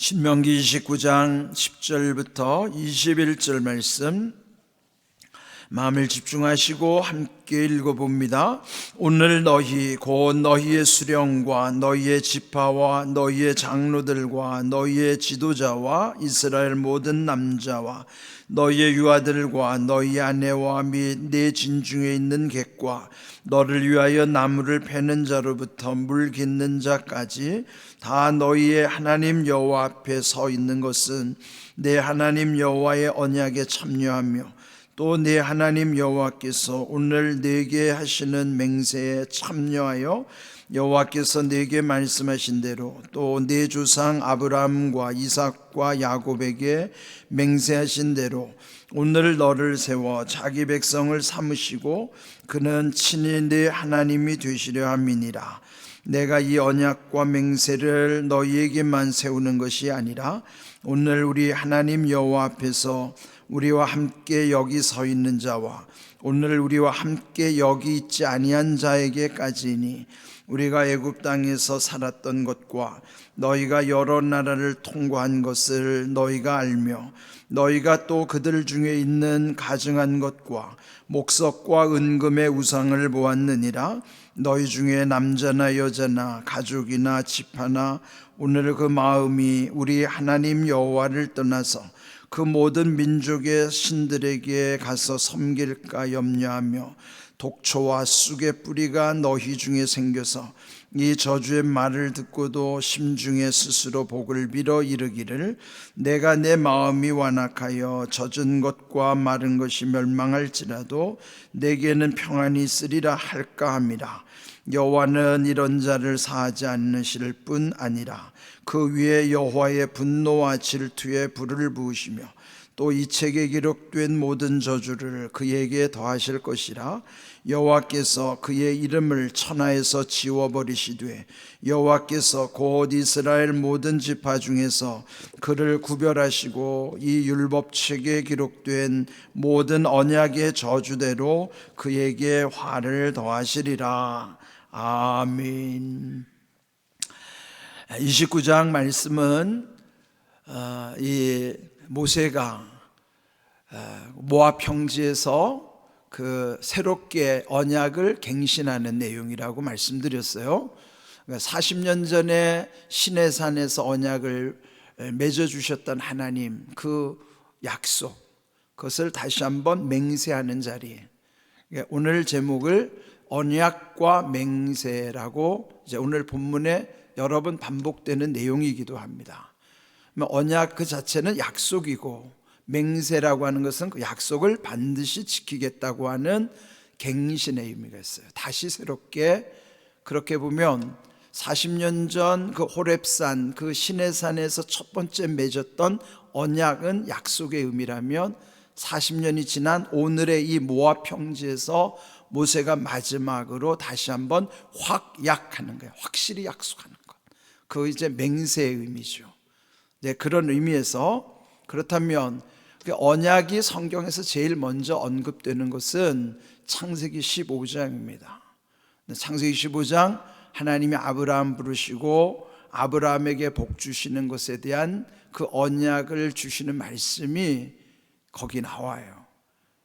신명기 29장 10절부터 21절 말씀 마음을 집중하시고 함께 읽어봅니다. 오늘 너희 곧 너희의 수령과 너희의 지파와 너희의 장로들과 너희의 지도자와 이스라엘 모든 남자와 너희의 유아들과 너희 아내와 및 내 진중에 있는 객과 너를 위하여 나무를 베는 자로부터 물 깃는 자까지 다 너희의 하나님 여호와 앞에 서 있는 것은 내 하나님 여호와의 언약에 참여하며 또 내 하나님 여호와께서 오늘 내게 하시는 맹세에 참여하여 여호와께서 내게 말씀하신 대로 또 내 조상 아브라함과 이삭과 야곱에게 맹세하신 대로 오늘 너를 세워 자기 백성을 삼으시고 그는 친히 내 하나님이 되시려 함이니라. 내가 이 언약과 맹세를 너희에게만 세우는 것이 아니라 오늘 우리 하나님 여호와 앞에서 우리와 함께 여기 서 있는 자와 오늘 우리와 함께 여기 있지 아니한 자에게까지니 우리가 애굽 땅에서 살았던 것과 너희가 여러 나라를 통과한 것을 너희가 알며 너희가 또 그들 중에 있는 가증한 것과 목석과 은금의 우상을 보았느니라. 너희 중에 남자나 여자나 가족이나 지파나 오늘 그 마음이 우리 하나님 여호와를 떠나서 그 모든 민족의 신들에게 가서 섬길까 염려하며 독초와 쑥의 뿌리가 너희 중에 생겨서 이 저주의 말을 듣고도 심중에 스스로 복을 빌어 이르기를 내가 내 마음이 완악하여 젖은 것과 마른 것이 멸망할지라도 내게는 평안이 있으리라 할까 함이라. 여호와는 이런 자를 사하지 않으실 뿐 아니라 그 위에 여호와의 분노와 질투의 불을 부으시며 또 이 책에 기록된 모든 저주를 그에게 더하실 것이라. 여호와께서 그의 이름을 천하에서 지워버리시되 여호와께서 곧 이스라엘 모든 지파 중에서 그를 구별하시고 이 율법책에 기록된 모든 언약의 저주대로 그에게 화를 더하시리라. 아멘. 29장 말씀은 이 모세가 모압 평지에서 그 새롭게 언약을 갱신하는 내용이라고 말씀드렸어요. 40년 전에 시내산에서 언약을 맺어주셨던 하나님 그 약속, 그것을 다시 한번 맹세하는 자리. 오늘 제목을 언약과 맹세라고 이제 오늘 본문에 여러 번 반복되는 내용이기도 합니다. 언약 그 자체는 약속이고 맹세라고 하는 것은 그 약속을 반드시 지키겠다고 하는 갱신의 의미가 있어요. 다시 새롭게, 그렇게 보면 40년 전 그 호렙산 그 시내산에서 첫 번째 맺었던 언약은 약속의 의미라면 40년이 지난 오늘의 이 모압 평지에서 모세가 마지막으로 다시 한번 확약하는 거예요. 확실히 약속하는 것. 그 이제 맹세의 의미죠. 네, 그런 의미에서 그렇다면 그 언약이 성경에서 제일 먼저 언급되는 것은 창세기 15장입니다. 창세기 15장 하나님이 아브라함 부르시고 아브라함에게 복 주시는 것에 대한 그 언약을 주시는 말씀이 거기 나와요.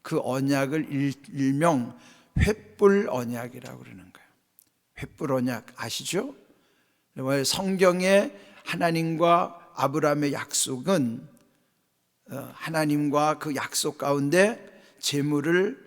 그 언약을 일명 횃불 언약이라고 그러는 거예요. 횃불 언약 아시죠? 성경의 하나님과 아브라함의 약속은 하나님과 그 약속 가운데 재물을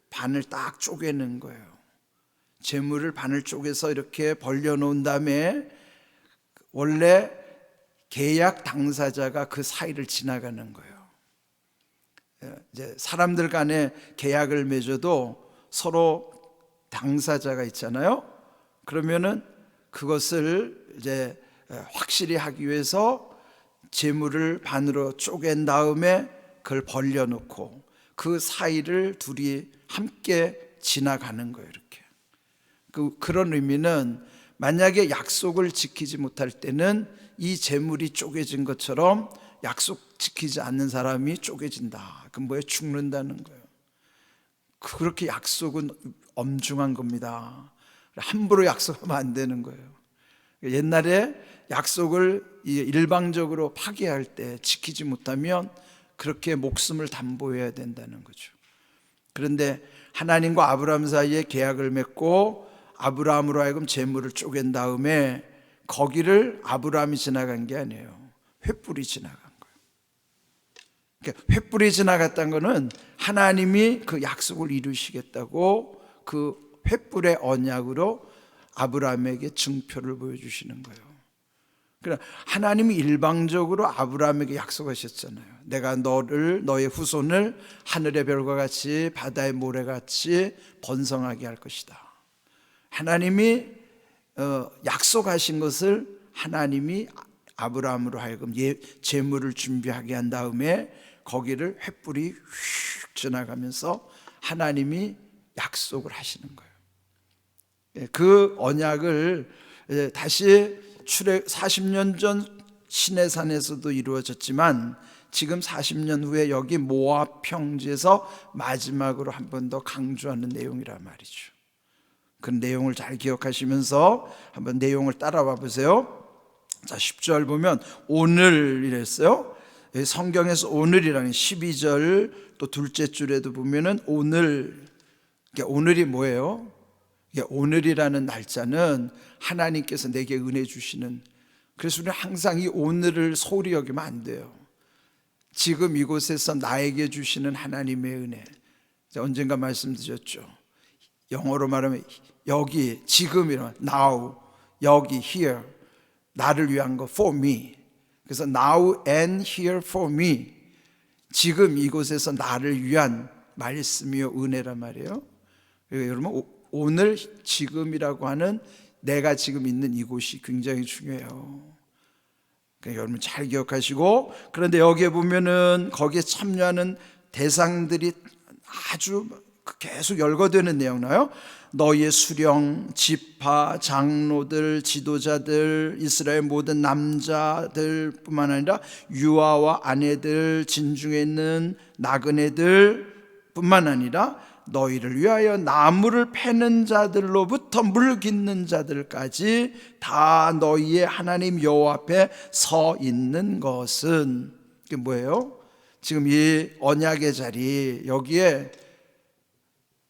반을 딱 쪼개는 거예요. 재물을 반을 쪼개서 이렇게 벌려놓은 다음에 원래 계약 당사자가 그 사이를 지나가는 거예요. 이제 사람들 간에 계약을 맺어도 서로 당사자가 있잖아요. 그러면은 그것을 이제 확실히 하기 위해서 재물을 반으로 쪼갠 다음에 그걸 벌려놓고 그 사이를 둘이 함께 지나가는 거예요. 이렇게 그런 의미는 만약에 약속을 지키지 못할 때는 이 재물이 쪼개진 것처럼 약속 지키지 않는 사람이 쪼개진다. 그 뭐에 죽는다는 거예요. 그렇게 약속은 엄중한 겁니다. 함부로 약속하면 안 되는 거예요. 옛날에 약속을 일방적으로 파기할 때 지키지 못하면 그렇게 목숨을 담보해야 된다는 거죠. 그런데 하나님과 아브라함 사이에 계약을 맺고 아브라함으로 하여금 재물을 쪼갠 다음에 거기를 아브라함이 지나간 게 아니에요. 횃불이 지나간 거예요. 그러니까 횃불이 지나갔다는 것은 하나님이 그 약속을 이루시겠다고 그 횃불의 언약으로 아브라함에게 증표를 보여주시는 거예요. 그러나 하나님이 일방적으로 아브라함에게 약속하셨잖아요. 내가 너의 후손을 하늘의 별과 같이 바다의 모래같이 번성하게 할 것이다. 하나님이 약속하신 것을 하나님이 아브라함으로 하여금 재물을 준비하게 한 다음에 거기를 횃불이 휙 지나가면서 하나님이 약속을 하시는 거예요. 그 언약을 다시 출애 40년 전 시내산에서도 이루어졌지만 지금 40년 후에 여기 모압 평지에서 마지막으로 한 번 더 강조하는 내용이란 말이죠. 그 내용을 잘 기억하시면서 한번 내용을 따라와 보세요. 자, 10절 보면 오늘 이랬어요. 성경에서 오늘이라는 12절 또 둘째 줄에도 보면은 오늘, 오늘이 뭐예요? 오늘이라는 날짜는 하나님께서 내게 은혜 주시는, 그래서 우리는 항상 이 오늘을 소홀히 여기면 안 돼요. 지금 이곳에서 나에게 주시는 하나님의 은혜, 언젠가 말씀드렸죠. 영어로 말하면 여기, 지금이란 now, 여기, here, 나를 위한 거 for me. 그래서 now and here for me, 지금 이곳에서 나를 위한 말씀이요 은혜란 말이에요. 여러분, 오늘 지금이라고 하는 내가 지금 있는 이곳이 굉장히 중요해요. 그러니까 여러분 잘 기억하시고, 그런데 여기에 보면은 거기에 참여하는 대상들이 아주 계속 열거되는 내용 나요. 너희의 수령, 지파, 장로들, 지도자들, 이스라엘 모든 남자들 뿐만 아니라 유아와 아내들, 진중에 있는 나그네들 뿐만 아니라 너희를 위하여 나무를 패는 자들로부터 물 깃는 자들까지 다 너희의 하나님 여호와 앞에 서 있는 것은, 이게 뭐예요? 지금 이 언약의 자리, 여기에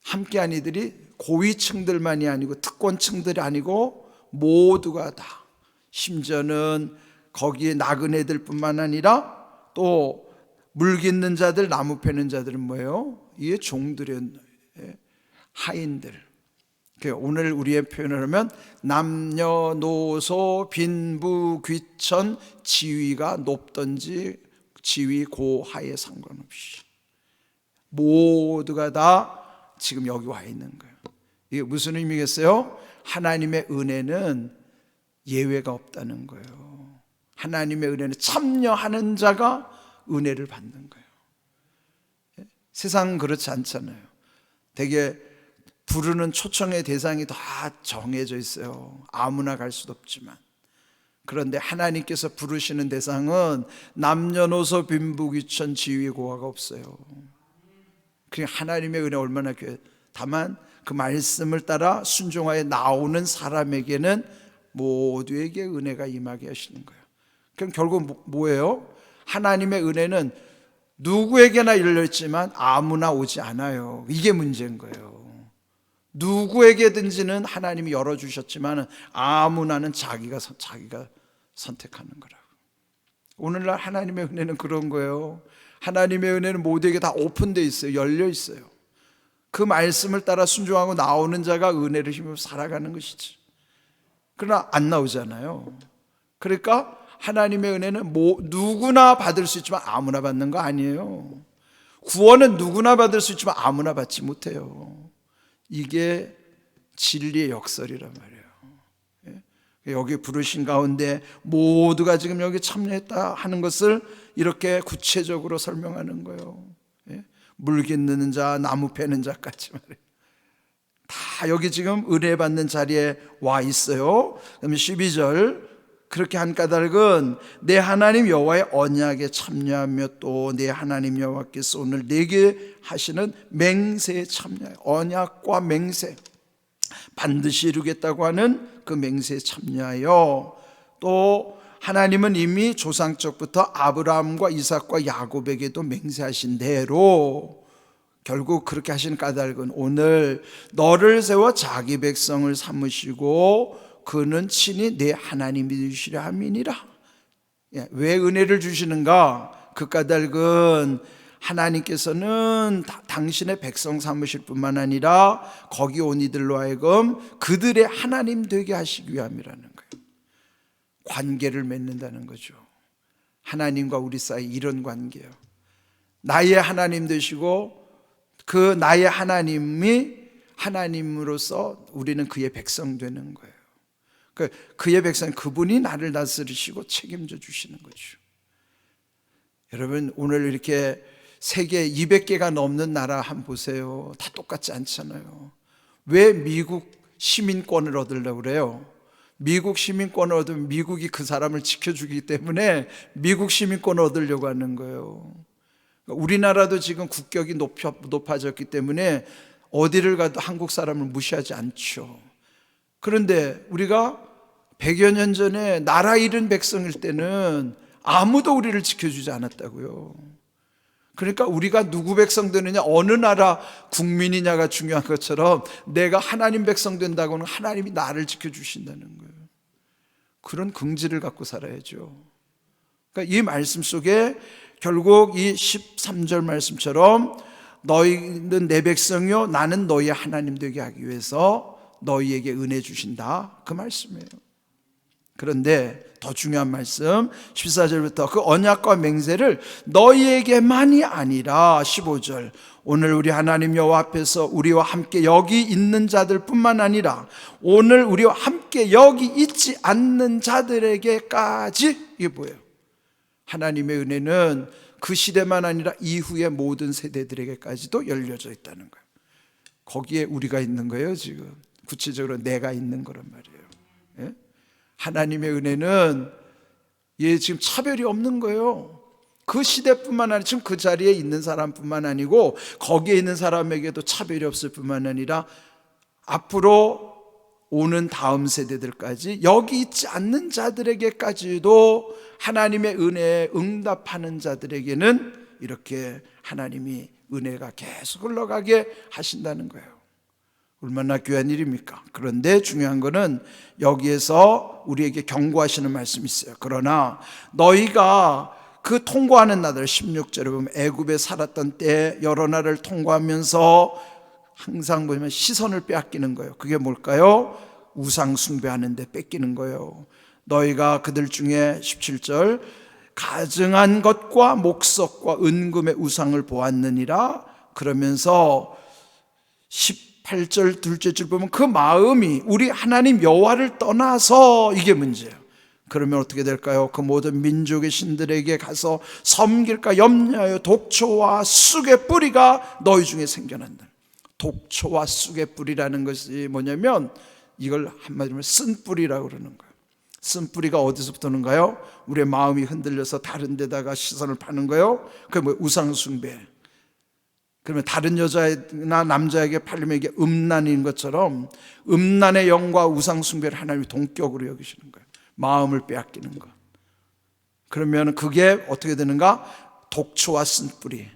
함께한 이들이 고위층들만이 아니고 특권층들이 아니고 모두가 다, 심지어는 거기에 나그네들 뿐만 아니라 또 물 깃는 자들, 나무 패는 자들은 뭐예요? 이게 종들의 하인들. 오늘 우리의 표현을 하면 남녀노소 빈부 귀천 지위가 높든지 지위 고하에 상관없이 모두가 다 지금 여기 와 있는 거예요. 이게 무슨 의미겠어요? 하나님의 은혜는 예외가 없다는 거예요. 하나님의 은혜는 참여하는 자가 은혜를 받는 거예요. 세상은 그렇지 않잖아요. 되게 부르는 초청의 대상이 다 정해져 있어요. 아무나 갈 수도 없지만. 그런데 하나님께서 부르시는 대상은 남녀노소 빈부귀천 지위고하가 없어요. 그냥 하나님의 은혜 얼마나 귀해. 다만 그 말씀을 따라 순종하여 나오는 사람에게는 모두에게 은혜가 임하게 하시는 거예요. 그럼 결국 뭐예요? 하나님의 은혜는 누구에게나 열려있지만 아무나 오지 않아요. 이게 문제인 거예요. 누구에게든지는 하나님이 열어주셨지만 아무나는 자기가 선택하는 거라고. 오늘날 하나님의 은혜는 그런 거예요. 하나님의 은혜는 모두에게 다 오픈되어 있어요. 열려 있어요. 그 말씀을 따라 순종하고 나오는 자가 은혜를 힘입어 살아가는 것이지. 그러나 안 나오잖아요. 그러니까 하나님의 은혜는 누구나 받을 수 있지만 아무나 받는 거 아니에요. 구원은 누구나 받을 수 있지만 아무나 받지 못해요. 이게 진리의 역설이란 말이에요. 여기 부르신 가운데 모두가 지금 여기 참여했다 하는 것을 이렇게 구체적으로 설명하는 거예요. 물 깃는 자, 나무 패는 자까지 말이에요. 다 여기 지금 은혜 받는 자리에 와 있어요. 그러면 12절, 그렇게 한 까닭은 내 하나님 여호와의 언약에 참여하며 또 내 하나님 여호와께서 오늘 내게 하시는 맹세에 참여해. 언약과 맹세, 반드시 이루겠다고 하는 그 맹세에 참여하여 또 하나님은 이미 조상적부터 아브라함과 이삭과 야곱에게도 맹세하신 대로 결국 그렇게 하신 까닭은 오늘 너를 세워 자기 백성을 삼으시고 그는 친히 내 하나님이 되시려 함이니라. 왜 은혜를 주시는가? 그 까닭은 하나님께서는 당신의 백성 삼으실 뿐만 아니라 거기 온 이들로 하여금 그들의 하나님 되게 하시기 위함이라는 거예요. 관계를 맺는다는 거죠. 하나님과 우리 사이 이런 관계요. 나의 하나님 되시고 그 나의 하나님이 하나님으로서 우리는 그의 백성 되는 거예요. 그의 백성, 그분이 나를 다스리시고 책임져 주시는 거죠. 여러분, 오늘 이렇게 세계 200개가 넘는 나라 한번 보세요. 다 똑같지 않잖아요. 왜 미국 시민권을 얻으려고 그래요? 미국 시민권을 얻으면 미국이 그 사람을 지켜주기 때문에 미국 시민권을 얻으려고 하는 거예요. 우리나라도 지금 국격이 높아졌기 때문에 어디를 가도 한국 사람을 무시하지 않죠. 그런데 우리가 100여 년 전에 나라 잃은 백성일 때는 아무도 우리를 지켜주지 않았다고요. 그러니까 우리가 누구 백성 되느냐, 어느 나라 국민이냐가 중요한 것처럼 내가 하나님 백성 된다고는 하나님이 나를 지켜주신다는 거예요. 그런 긍지를 갖고 살아야죠. 그러니까 이 말씀 속에 결국 이 13절 말씀처럼 너희는 내 백성이요 나는 너희의 하나님 되게 하기 위해서 너희에게 은혜 주신다, 그 말씀이에요. 그런데 더 중요한 말씀 14절부터 그 언약과 맹세를 너희에게만이 아니라 15절 오늘 우리 하나님 여호와 앞에서 우리와 함께 여기 있는 자들 뿐만 아니라 오늘 우리와 함께 여기 있지 않는 자들에게까지, 이게 뭐예요? 하나님의 은혜는 그 시대만 아니라 이후의 모든 세대들에게까지도 열려져 있다는 거예요. 거기에 우리가 있는 거예요. 지금 구체적으로 내가 있는 거란 말이에요. 예? 하나님의 은혜는 지금 차별이 없는 거예요. 그 시대뿐만 아니라 지금 그 자리에 있는 사람뿐만 아니고 거기에 있는 사람에게도 차별이 없을 뿐만 아니라 앞으로 오는 다음 세대들까지 여기 있지 않는 자들에게까지도 하나님의 은혜에 응답하는 자들에게는 이렇게 하나님이 은혜가 계속 흘러가게 하신다는 거예요. 얼마나 귀한 일입니까? 그런데 중요한 거는 여기에서 우리에게 경고하시는 말씀이 있어요. 그러나 너희가 그 통과하는 나들, 16절에 보면 애굽에 살았던 때 여러 나라를 통과하면서 항상 보면 시선을 빼앗기는 거예요. 그게 뭘까요? 우상 숭배하는 데 뺏기는 거예요. 너희가 그들 중에 17절 가증한 것과 목석과 은금의 우상을 보았느니라. 그러면서 18절 둘째 줄 보면 그 마음이 우리 하나님 여호와를 떠나서, 이게 문제예요. 그러면 어떻게 될까요? 그 모든 민족의 신들에게 가서 섬길까 염려하여 독초와 쑥의 뿌리가 너희 중에 생겨난다. 독초와 쑥의 뿌리라는 것이 뭐냐면 이걸 한마디로 쓴뿌리라고 그러는 거예요. 쓴뿌리가 어디서부터 오는가요? 우리의 마음이 흔들려서 다른 데다가 시선을 파는 거예요. 그게 뭐 우상숭배. 그러면 다른 여자나 남자에게 팔리면 이게 음란인 것처럼 음란의 영과 우상숭배를 하나님이 동격으로 여기시는 거예요. 마음을 빼앗기는 것. 그러면 그게 어떻게 되는가? 독초와 쓴뿌리.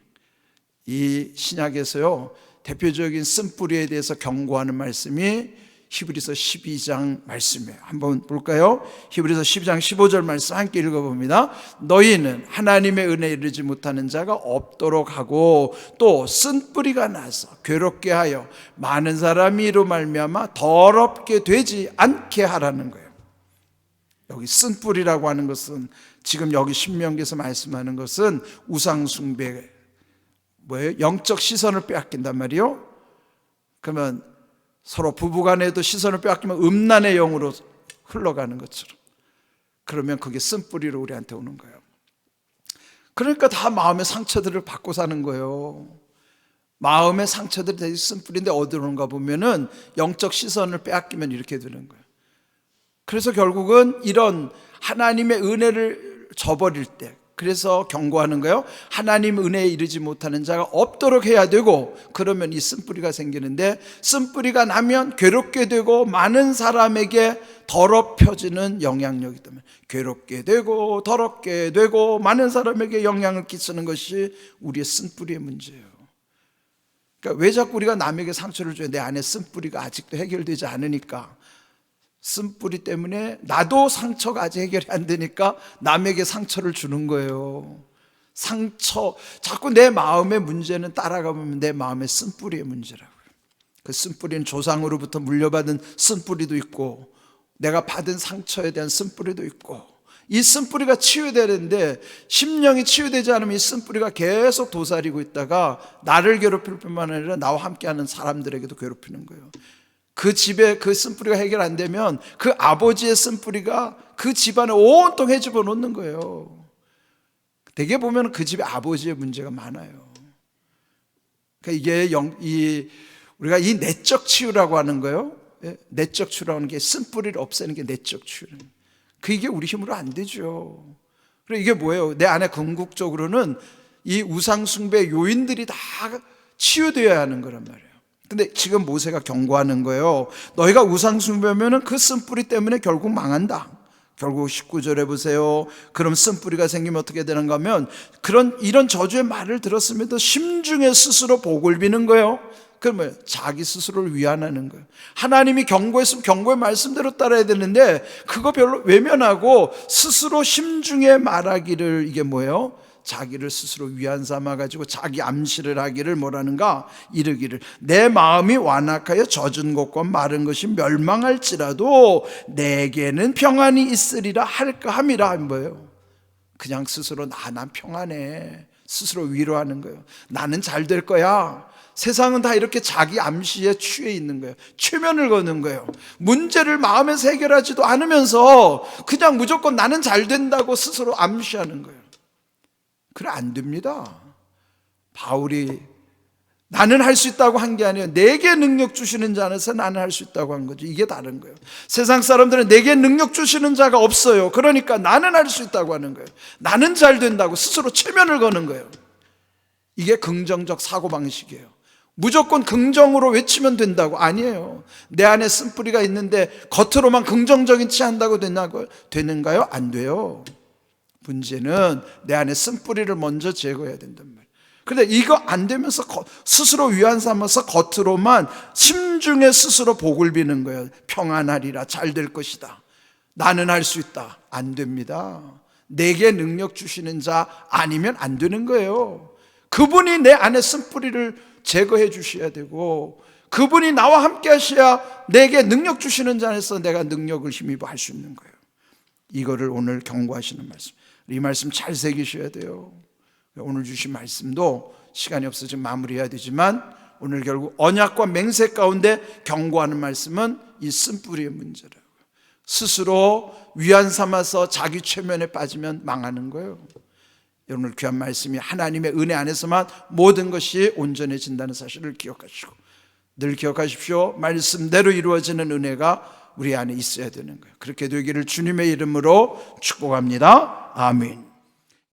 이 신약에서요 대표적인 쓴뿌리에 대해서 경고하는 말씀이 히브리서 12장 말씀이에요. 한번 볼까요? 히브리서 12장 15절 말씀 함께 읽어봅니다. 너희는 하나님의 은혜에 이르지 못하는 자가 없도록 하고 또 쓴뿌리가 나서 괴롭게 하여 많은 사람이 이로 말미암아 더럽게 되지 않게 하라는 거예요. 여기 쓴뿌리라고 하는 것은 지금 여기 신명기에서 말씀하는 것은 우상숭배, 뭐예요? 영적 시선을 빼앗긴단 말이에요. 그러면 서로 부부간에도 시선을 빼앗기면 음란의 영으로 흘러가는 것처럼, 그러면 그게 쓴뿌리로 우리한테 오는 거예요. 그러니까 다 마음의 상처들을 받고 사는 거예요. 마음의 상처들이 되게 쓴뿌리인데 어디로 오는가 보면은 영적 시선을 빼앗기면 이렇게 되는 거예요. 그래서 결국은 이런 하나님의 은혜를 저버릴 때, 그래서 경고하는 거예요. 하나님 은혜에 이르지 못하는 자가 없도록 해야 되고, 그러면 이 쓴뿌리가 생기는데, 쓴뿌리가 나면 괴롭게 되고 많은 사람에게 더럽혀지는 영향력이 때문에 괴롭게 되고 더럽게 되고 많은 사람에게 영향을 끼치는 것이 우리의 쓴뿌리의 문제예요. 그러니까 왜 자꾸 우리가 남에게 상처를 줘요? 내 안에 쓴뿌리가 아직도 해결되지 않으니까. 쓴뿌리 때문에 나도 상처가 아직 해결이 안 되니까 남에게 상처를 주는 거예요. 상처, 자꾸 내 마음의 문제는 따라가면 내 마음의 쓴뿌리의 문제라고요. 그 쓴뿌리는 조상으로부터 물려받은 쓴뿌리도 있고, 내가 받은 상처에 대한 쓴뿌리도 있고, 이 쓴뿌리가 치유돼야 되는데 심령이 치유되지 않으면 이 쓴뿌리가 계속 도사리고 있다가 나를 괴롭힐 뿐만 아니라 나와 함께하는 사람들에게도 괴롭히는 거예요. 그 집에 그 쓴뿌리가 해결 안 되면 그 아버지의 쓴뿌리가 그 집안에 온통 헤집어 놓는 거예요. 대개 보면 그 집에 아버지의 문제가 많아요. 그러니까 이게 우리가 이 내적 치유라고 하는 거예요. 내적 치유라고 하는 게 쓴뿌리를 없애는 게 내적 치유는. 그게 우리 힘으로 안 되죠. 그리고 이게 뭐예요? 내 안에 궁극적으로는 이 우상숭배 요인들이 다 치유되어야 하는 거란 말이에요. 근데 지금 모세가 경고하는 거예요. 너희가 우상숭배하면 그 쓴뿌리 때문에 결국 망한다. 결국 19절에 보세요. 그럼 쓴뿌리가 생기면 어떻게 되는가 하면, 이런 저주의 말을 들었음에도 심중에 스스로 복을 비는 거예요. 그러면 자기 스스로를 위안하는 거예요. 하나님이 경고했으면 경고의 말씀대로 따라야 되는데 그거 별로 외면하고 스스로 심중에 말하기를, 이게 뭐예요? 자기를 스스로 위안 삼아가지고 자기 암시를 하기를 뭐라는가? 이르기를 내 마음이 완악하여 젖은 것과 마른 것이 멸망할지라도 내게는 평안이 있으리라 할까 함이라 한 거예요. 그냥 스스로 난 평안해, 스스로 위로하는 거예요. 나는 잘 될 거야. 세상은 다 이렇게 자기 암시에 취해 있는 거예요. 최면을 거는 거예요. 문제를 마음에서 해결하지도 않으면서 그냥 무조건 나는 잘 된다고 스스로 암시하는 거예요. 그래 안 됩니다. 바울이 나는 할 수 있다고 한 게 아니에요. 내게 능력 주시는 자 안에서 나는 할 수 있다고 한 거죠. 이게 다른 거예요. 세상 사람들은 내게 능력 주시는 자가 없어요. 그러니까 나는 할 수 있다고 하는 거예요. 나는 잘 된다고 스스로 최면을 거는 거예요. 이게 긍정적 사고방식이에요. 무조건 긍정으로 외치면 된다고. 아니에요. 내 안에 쓴뿌리가 있는데 겉으로만 긍정적인 치 한다고 되는가요? 안 돼요. 문제는 내 안에 쓴뿌리를 먼저 제거해야 된단 말이에요. 그런데 이거 안 되면서 스스로 위안 삼아서 겉으로만 심중에 스스로 복을 비는 거예요. 평안하리라, 잘 될 것이다, 나는 할 수 있다. 안 됩니다. 내게 능력 주시는 자 아니면 안 되는 거예요. 그분이 내 안에 쓴뿌리를 제거해 주셔야 되고, 그분이 나와 함께 하셔야 내게 능력 주시는 자 안에서 내가 능력을 힘입어 할 수 있는 거예요. 이거를 오늘 경고하시는 말씀, 이 말씀 잘 새기셔야 돼요. 오늘 주신 말씀도 시간이 없어 지금 마무리해야 되지만, 오늘 결국 언약과 맹세 가운데 경고하는 말씀은 이 쓴뿌리의 문제라고요. 스스로 위안 삼아서 자기 최면에 빠지면 망하는 거예요. 오늘 귀한 말씀이 하나님의 은혜 안에서만 모든 것이 온전해진다는 사실을 기억하시고, 늘 기억하십시오. 말씀대로 이루어지는 은혜가 우리 안에 있어야 되는 거예요. 그렇게 되기를 주님의 이름으로 축복합니다. 아멘.